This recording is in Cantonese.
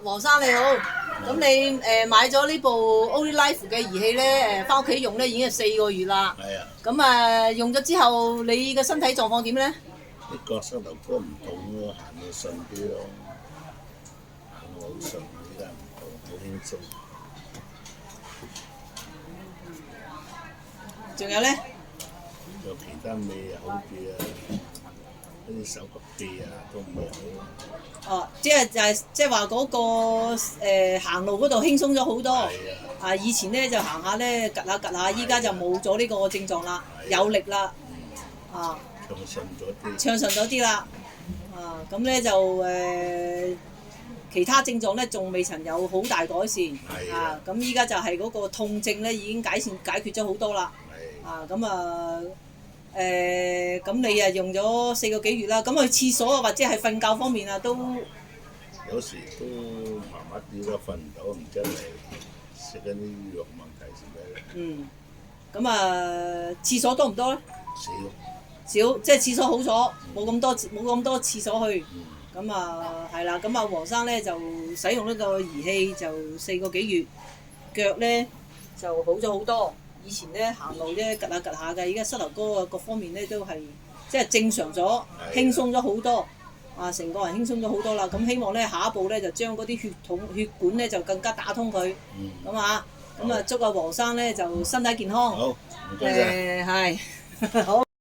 黃生你好，咁你買咗呢部 Only Life 嘅儀器咧，翻屋企用咧已經係4個月啦。係啊，咁用咗之後，你嘅身體狀況點咧？呢個膝頭哥唔痛咯，行到順啲咯，行到好順，依家唔痛，好輕鬆。仲有咧？有其他味又好啲啊，啲手腳臂啊都唔係好。哦，即係話嗰個行路嗰度輕鬆咗好多。係啊，啊，以前咧就行下咧，趌下趌下，依家就冇咗呢個症狀啦，有力啦。啊，暢順咗啲。暢順咗啲啦。啊，咁咧就其他症狀咧仲未曾有好大改善。係啊。咁依家就係嗰個痛症咧已經解決咗好多啦。係。啊，咁你啊用咗4個幾月啦，咁去廁所啊或者係瞓覺方面啊都有時都麻麻地咯，瞓唔到，唔知係食緊啲藥問題先咩？廁所多唔多咧？少。少，即係廁所好咗，冇咁多廁所去。係啦，黃生咧就使用呢個儀器就4個幾月，腳咧就好咗好多。以前咧行路咧趌下趌下嘅，而家膝頭哥啊各方面咧都係即係正常咗，輕鬆咗好多。啊，成個人輕鬆咗好多啦。咁希望咧下一步咧就將嗰啲血管咧就更加打通佢。祝阿黃生咧就身體健康。好，唔該晒。係好。